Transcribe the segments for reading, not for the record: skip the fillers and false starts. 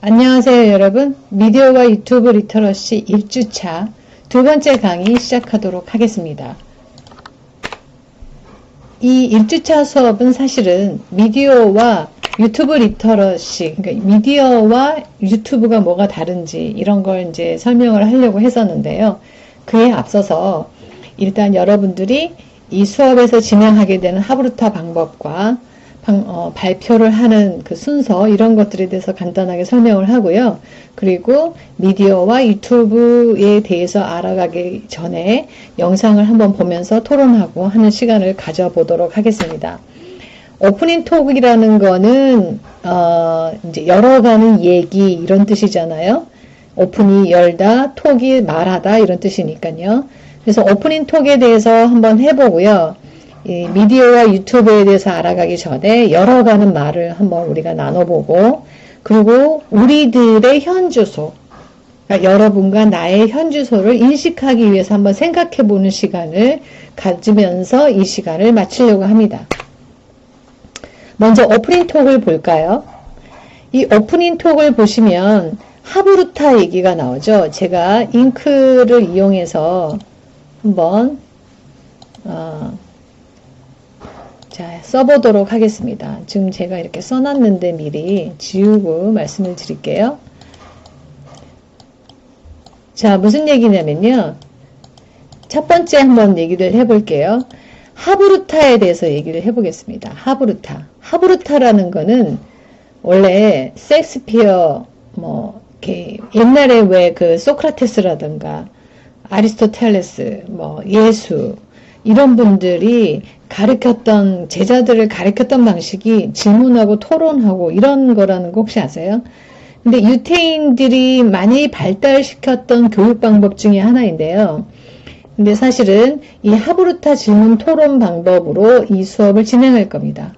안녕하세요 여러분. 미디어와 유튜브 리터러시 1주차 두 번째 강의 시작하도록 하겠습니다. 이 1주차 수업은 사실은 미디어와 유튜브 리터러시, 그러니까 미디어와 유튜브가 뭐가 다른지 이런 걸 이제 설명을 하려고 했었는데요. 그에 앞서서 일단 여러분들이 이 수업에서 진행하게 되는 하브루타 방법과 발표를 하는 그 순서 이런 것들에 대해서 간단하게 설명을 하고요. 그리고 미디어와 유튜브에 대해서 알아가기 전에 영상을 한번 보면서 토론하고 하는 시간을 가져보도록 하겠습니다. 오프닝 톡이라는 거는 이제 열어가는 얘기 이런 뜻이잖아요. 오픈이 열다, 톡이 말하다 이런 뜻이니까요. 그래서 오프닝 톡에 대해서 한번 해보고요. 이 미디어와 유튜브에 대해서 알아가기 전에 열어가는 말을 한번 우리가 나눠보고, 그리고 우리들의 현주소, 그러니까 여러분과 나의 현주소를 인식하기 위해서 한번 생각해보는 시간을 가지면서 이 시간을 마치려고 합니다. 먼저 오프닝 톡을 볼까요? 이 오프닝 톡을 보시면 하브루타 얘기가 나오죠. 제가 잉크를 이용해서 한번 자, 써보도록 하겠습니다. 지금 제가 이렇게 써놨는데 미리 지우고 말씀을 드릴게요. 자, 무슨 얘기냐면요. 첫 번째 한번 얘기를 해볼게요. 하브루타에 대해서 얘기를 해보겠습니다. 하브루타. 하브루타라는 거는 원래 셰익스피어, 이렇게 옛날에 왜 그 소크라테스라든가 아리스토텔레스, 예수, 이런 분들이 가르쳤던, 제자들을 가르쳤던 방식이 질문하고 토론하고 이런 거라는 거 혹시 아세요? 근데 유태인들이 많이 발달시켰던 교육 방법 중에 하나인데요. 근데 사실은 이 하브루타 질문 토론 방법으로 이 수업을 진행할 겁니다.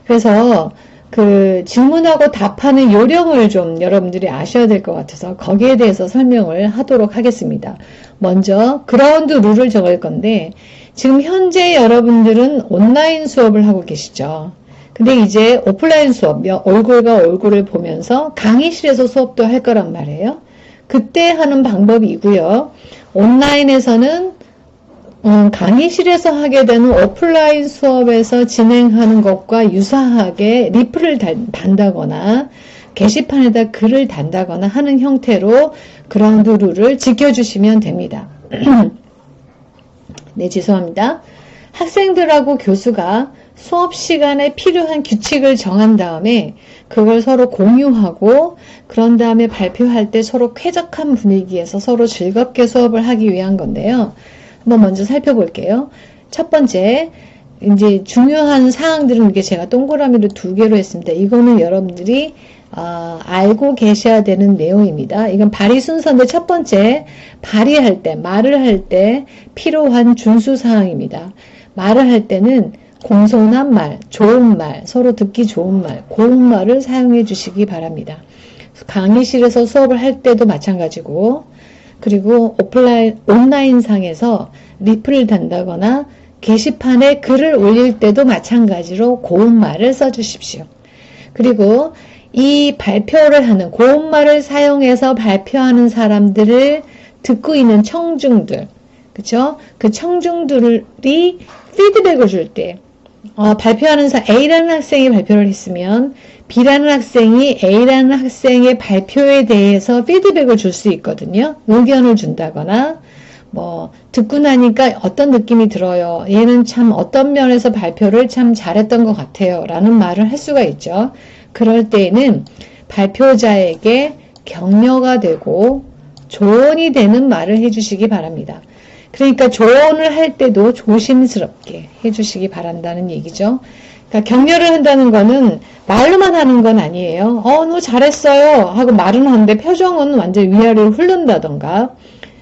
그래서 그 질문하고 답하는 요령을 좀 여러분들이 아셔야 될 것 같아서 거기에 대해서 설명을 하도록 하겠습니다. 먼저 그라운드 룰을 적을 건데, 지금 현재 여러분들은 온라인 수업을 하고 계시죠. 근데 이제 오프라인 수업, 얼굴과 얼굴을 보면서 강의실에서 수업도 할 거란 말이에요. 그때 하는 방법이고요. 온라인에서는 강의실에서 하게 되는 오프라인 수업에서 진행하는 것과 유사하게 리플을 단다거나 게시판에다 글을 단다거나 하는 형태로 그라운드 룰을 지켜주시면 됩니다. 네, 죄송합니다. 학생들하고 교수가 수업 시간에 필요한 규칙을 정한 다음에 그걸 서로 공유하고, 그런 다음에 발표할 때 서로 쾌적한 분위기에서 서로 즐겁게 수업을 하기 위한 건데요. 한번 먼저 살펴볼게요. 첫 번째, 이제 중요한 사항들은 이렇게 제가 동그라미를 2개로 했습니다. 이거는 여러분들이 알고 계셔야 되는 내용입니다. 이건 발의 순서인데, 첫 번째, 발의할 때, 말을 할 때 필요한 준수사항입니다. 말을 할 때는 공손한 말, 좋은 말, 서로 듣기 좋은 말, 고운 말을 사용해 주시기 바랍니다. 강의실에서 수업을 할 때도 마찬가지고, 그리고 온라인 상에서 리플을 단다거나 게시판에 글을 올릴 때도 마찬가지로 고운 말을 써주십시오. 그리고 이 발표를 하는 고운 말을 사용해서 발표하는 사람들을 듣고 있는 청중들, 그쵸? 그 청중들이 피드백을 줄 때, 발표하는 A라는 학생이 발표를 했으면 B라는 학생이 A라는 학생의 발표에 대해서 피드백을 줄 수 있거든요. 의견을 준다거나, 듣고 나니까 어떤 느낌이 들어요. 얘는 참 어떤 면에서 발표를 참 잘했던 것 같아요. 라는 말을 할 수가 있죠. 그럴 때에는 발표자에게 격려가 되고 조언이 되는 말을 해주시기 바랍니다. 그러니까 조언을 할 때도 조심스럽게 해주시기 바란다는 얘기죠. 그러니까 격려를 한다는 거는 말로만 하는 건 아니에요. 너 잘했어요 하고 말은 하는데 표정은 완전 위아래로 흐른다던가,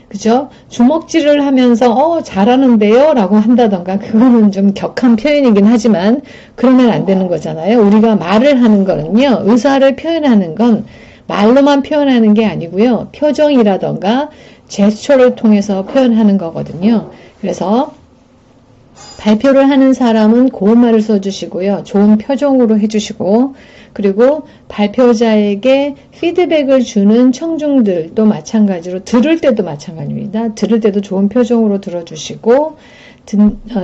그죠? 주먹질을 하면서 잘하는데요 라고 한다던가, 그거는 좀 격한 표현이긴 하지만 그러면 안 되는 거잖아요. 우리가 말을 하는 거는요, 의사를 표현하는 건 말로만 표현하는 게 아니고요, 표정이라던가 제스처를 통해서 표현하는 거거든요. 그래서 발표를 하는 사람은 고운 말을 써주시고요. 좋은 표정으로 해주시고, 그리고 발표자에게 피드백을 주는 청중들도 마찬가지로, 들을 때도 마찬가지입니다. 들을 때도 좋은 표정으로 들어주시고,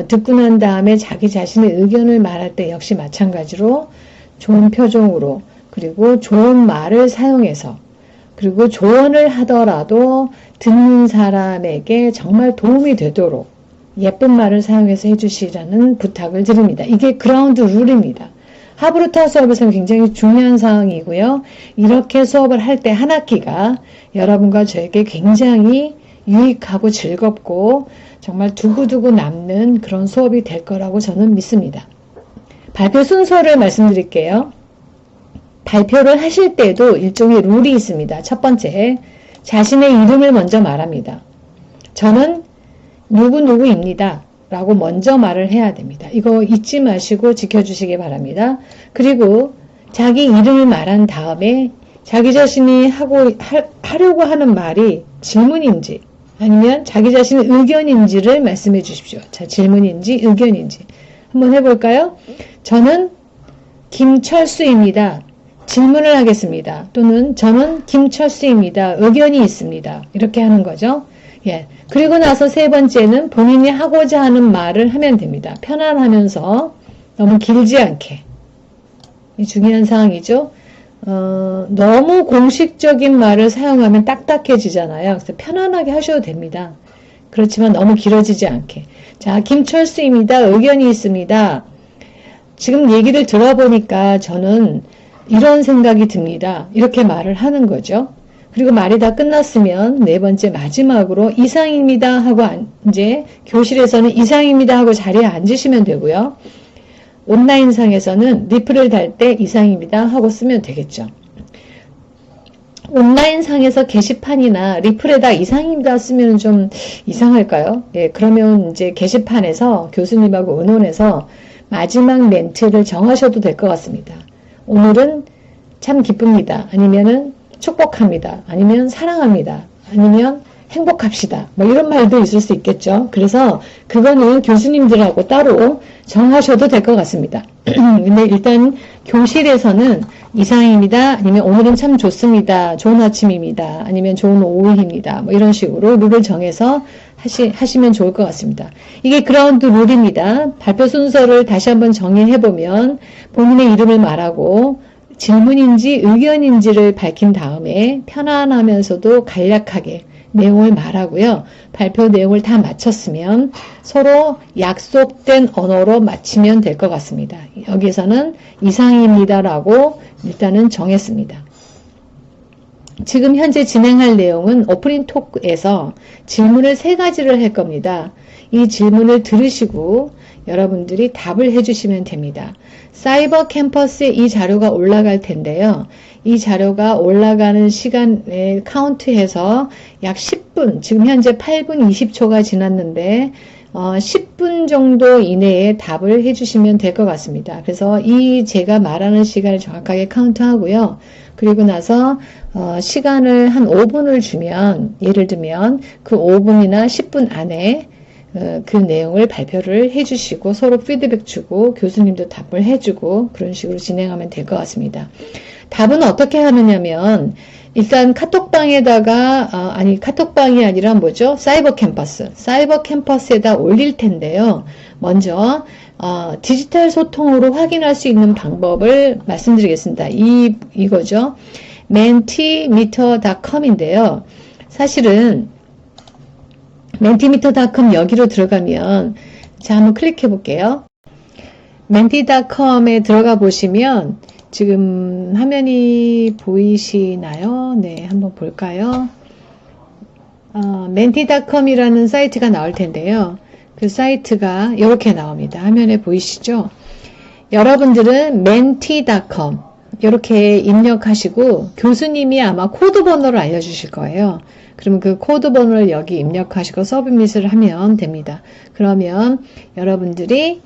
듣고 난 다음에 자기 자신의 의견을 말할 때 역시 마찬가지로 좋은 표정으로, 그리고 좋은 말을 사용해서, 그리고 조언을 하더라도 듣는 사람에게 정말 도움이 되도록 예쁜 말을 사용해서 해주시라는 부탁을 드립니다. 이게 그라운드 룰입니다. 하브루타 수업에서는 굉장히 중요한 사항이고요. 이렇게 수업을 할 때 한 학기가 여러분과 저에게 굉장히 유익하고 즐겁고 정말 두고두고 남는 그런 수업이 될 거라고 저는 믿습니다. 발표 순서를 말씀드릴게요. 발표를 하실 때도 일종의 룰이 있습니다. 첫 번째, 자신의 이름을 먼저 말합니다. 저는 누구누구입니다. 라고 먼저 말을 해야 됩니다. 이거 잊지 마시고 지켜주시기 바랍니다. 그리고 자기 이름을 말한 다음에 자기 자신이 하려고 하는 말이 질문인지 아니면 자기 자신의 의견인지를 말씀해 주십시오. 자, 질문인지 의견인지 한번 해볼까요? 저는 김철수입니다. 질문을 하겠습니다. 또는 저는 김철수입니다. 의견이 있습니다. 이렇게 하는 거죠. 예. 그리고 나서 세 번째는 본인이 하고자 하는 말을 하면 됩니다. 편안하면서 너무 길지 않게. 이 중요한 사항이죠. 너무 공식적인 말을 사용하면 딱딱해지잖아요. 그래서 편안하게 하셔도 됩니다. 그렇지만 너무 길어지지 않게. 자, 김철수입니다. 의견이 있습니다. 지금 얘기를 들어보니까 저는 이런 생각이 듭니다. 이렇게 말을 하는 거죠. 그리고 말이 다 끝났으면 네 번째 마지막으로 이상입니다 하고 이제 교실에서는 이상입니다 하고 자리에 앉으시면 되고요. 온라인상에서는 리플을 달 때 이상입니다 하고 쓰면 되겠죠. 온라인상에서 게시판이나 리플에다 이상입니다 쓰면 좀 이상할까요? 예, 그러면 이제 게시판에서 교수님하고 의논해서 마지막 멘트를 정하셔도 될 것 같습니다. 오늘은 참 기쁩니다. 아니면은 축복합니다. 아니면 사랑합니다. 아니면 행복합시다. 뭐 이런 말도 있을 수 있겠죠. 그래서 그거는 교수님들하고 따로 정하셔도 될 것 같습니다. 근데 일단 교실에서는 이상입니다. 아니면 오늘은 참 좋습니다. 좋은 아침입니다. 아니면 좋은 오후입니다. 뭐 이런 식으로 룰을 정해서 하시면 좋을 것 같습니다. 이게 그라운드 룰입니다. 발표 순서를 다시 한번 정의해보면 본인의 이름을 말하고 질문인지 의견인지를 밝힌 다음에 편안하면서도 간략하게 내용을 말하고요. 발표 내용을 다 마쳤으면 서로 약속된 언어로 마치면 될 것 같습니다. 여기서는 이상입니다라고 일단은 정했습니다. 지금 현재 진행할 내용은 오프닝 토크에서 질문을 3가지를 할 겁니다. 이 질문을 들으시고 여러분들이 답을 해주시면 됩니다. 사이버 캠퍼스에 이 자료가 올라갈 텐데요. 이 자료가 올라가는 시간에 카운트해서 약 10분, 지금 현재 8분 20초가 지났는데 10분 정도 이내에 답을 해주시면 될 것 같습니다. 그래서 제가 말하는 시간을 정확하게 카운트하고요. 그리고 나서 시간을 한 5분을 주면, 예를 들면 그 5분이나 10분 안에 그 내용을 발표를 해주시고 서로 피드백 주고 교수님도 답을 해주고 그런 식으로 진행하면 될 것 같습니다. 답은 어떻게 하느냐면 일단 카톡방에다가 카톡방이 아니라 뭐죠? 사이버 캠퍼스에다 올릴 텐데요. 먼저 디지털 소통으로 확인할 수 있는 방법을 말씀드리겠습니다. 이거죠. mentimeter.com인데요. 사실은 mentimeter.com 여기로 들어가면 자 한번 클릭해 볼게요. menti.com에 들어가 보시면 지금 화면이 보이시나요? 네, 한번 볼까요? menti.com이라는 사이트가 나올 텐데요. 그 사이트가 이렇게 나옵니다. 화면에 보이시죠? 여러분들은 menti.com 이렇게 입력하시고 교수님이 아마 코드 번호를 알려주실 거예요. 그러면 그 코드 번호를 여기 입력하시고 서브밋을 하면 됩니다. 그러면 여러분들이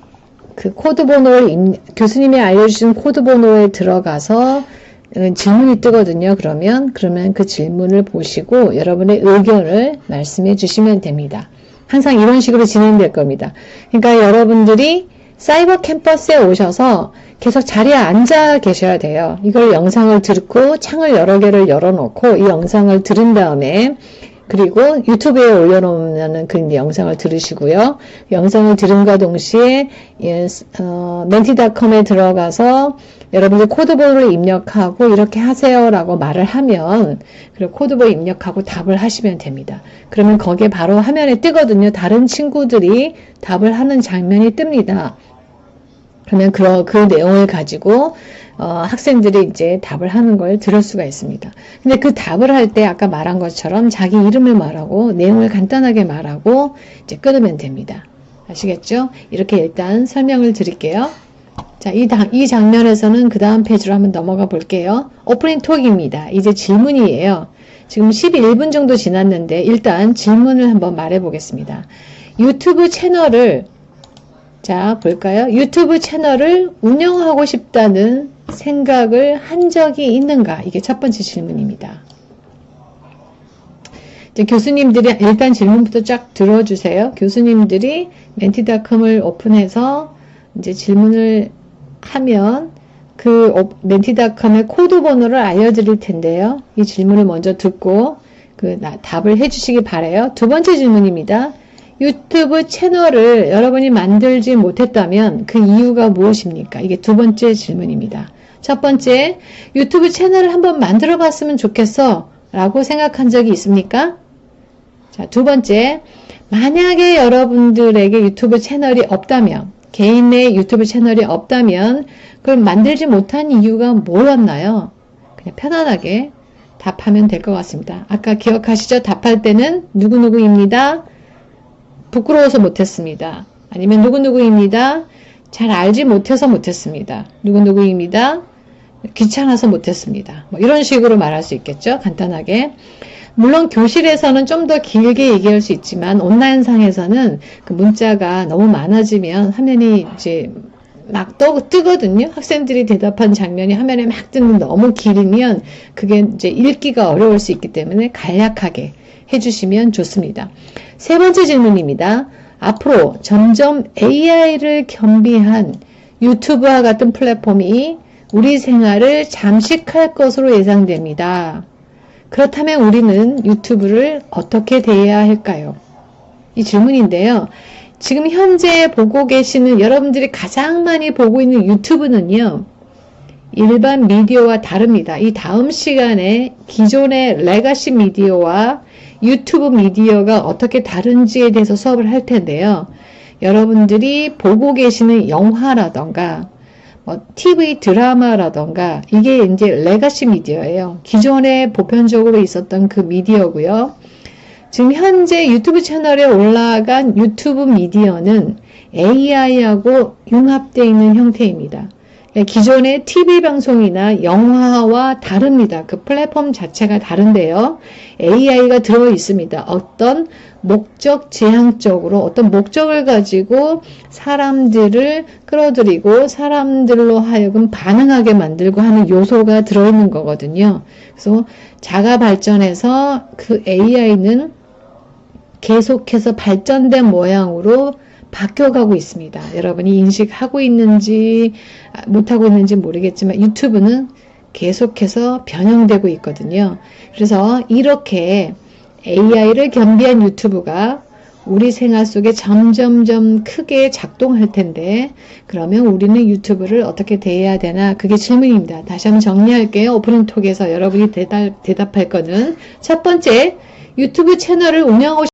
그 코드 번호를 교수님이 알려주신 코드 번호에 들어가서 질문이 뜨거든요. 그러면 그 질문을 보시고 여러분의 의견을 말씀해 주시면 됩니다. 항상 이런 식으로 진행될 겁니다. 그러니까 여러분들이 사이버 캠퍼스에 오셔서 계속 자리에 앉아 계셔야 돼요. 이걸 영상을 듣고 창을 여러 개를 열어놓고 이 영상을 들은 다음에 그리고 유튜브에 올려놓으면 그 영상을 들으시고요. 영상을 들은과 동시에 menti.com에 들어가서 여러분들 코드번호를 입력하고 이렇게 하세요라고 말을 하면 그리고 코드번호 입력하고 답을 하시면 됩니다. 그러면 거기에 바로 화면에 뜨거든요. 다른 친구들이 답을 하는 장면이 뜹니다. 그러면 그 내용을 가지고 학생들이 이제 답을 하는 걸 들을 수가 있습니다. 근데 그 답을 할 때 아까 말한 것처럼 자기 이름을 말하고 내용을 간단하게 말하고 이제 끊으면 됩니다. 아시겠죠? 이렇게 일단 설명을 드릴게요. 자, 이 장면에서는 그 다음 페이지로 한번 넘어가 볼게요. 오프닝 톡입니다. 이제 질문이에요. 지금 11분 정도 지났는데 일단 질문을 한번 말해 보겠습니다. 유튜브 채널을 자, 볼까요? 유튜브 채널을 운영하고 싶다는 생각을 한 적이 있는가? 이게 첫 번째 질문입니다. 이제 교수님들이 일단 질문부터 쫙 들어주세요. 교수님들이 menti.com을 오픈해서 이제 질문을 하면 그 menti.com의 코드 번호를 알려드릴 텐데요. 이 질문을 먼저 듣고 답을 해주시기 바라요. 두 번째 질문입니다. 유튜브 채널을 여러분이 만들지 못했다면 그 이유가 무엇입니까? 이게 두 번째 질문입니다. 첫 번째, 유튜브 채널을 한번 만들어 봤으면 좋겠어 라고 생각한 적이 있습니까? 자, 두 번째, 만약에 여러분들에게 유튜브 채널이 없다면, 개인의 유튜브 채널이 없다면 그걸 만들지 못한 이유가 뭐였나요? 그냥 편안하게 답하면 될 것 같습니다. 아까 기억하시죠? 답할 때는 누구누구입니다. 부끄러워서 못했습니다. 아니면 누구누구입니다. 잘 알지 못해서 못했습니다. 누구누구입니다. 귀찮아서 못했습니다. 뭐 이런 식으로 말할 수 있겠죠. 간단하게. 물론 교실에서는 좀 더 길게 얘기할 수 있지만 온라인상에서는 그 문자가 너무 많아지면 화면이 이제 막 뜨거든요. 학생들이 대답한 장면이 화면에 막 뜨는 너무 길으면 그게 이제 읽기가 어려울 수 있기 때문에 간략하게 해주시면 좋습니다. 세 번째 질문입니다. 앞으로 점점 AI를 겸비한 유튜브와 같은 플랫폼이 우리 생활을 잠식할 것으로 예상됩니다. 그렇다면 우리는 유튜브를 어떻게 대해야 할까요? 이 질문인데요. 지금 현재 보고 계시는 여러분들이 가장 많이 보고 있는 유튜브는요. 일반 미디어와 다릅니다. 이 다음 시간에 기존의 레가시 미디어와 유튜브 미디어가 어떻게 다른지에 대해서 수업을 할 텐데요. 여러분들이 보고 계시는 영화라던가 TV 드라마라던가 이게 이제 레가시 미디어예요. 기존에 보편적으로 있었던 그 미디어고요. 지금 현재 유튜브 채널에 올라간 유튜브 미디어는 AI하고 융합되어 있는 형태입니다. 기존의 TV 방송이나 영화와 다릅니다. 그 플랫폼 자체가 다른데요. AI가 들어 있습니다. 어떤 목적 지향적으로 어떤 목적을 가지고 사람들을 끌어들이고 사람들로 하여금 반응하게 만들고 하는 요소가 들어있는 거거든요. 그래서 자가 발전해서 그 AI는 계속해서 발전된 모양으로 바뀌어가고 있습니다. 여러분이 인식하고 있는지 못하고 있는지 모르겠지만 유튜브는 계속해서 변형되고 있거든요. 그래서 이렇게 AI를 겸비한 유튜브가 우리 생활 속에 점점점 크게 작동할 텐데 그러면 우리는 유튜브를 어떻게 대해야 되나 그게 질문입니다. 다시 한번 정리할게요. 오프닝 톡에서 여러분이 대답할 거는 첫 번째, 유튜브 채널을 운영하고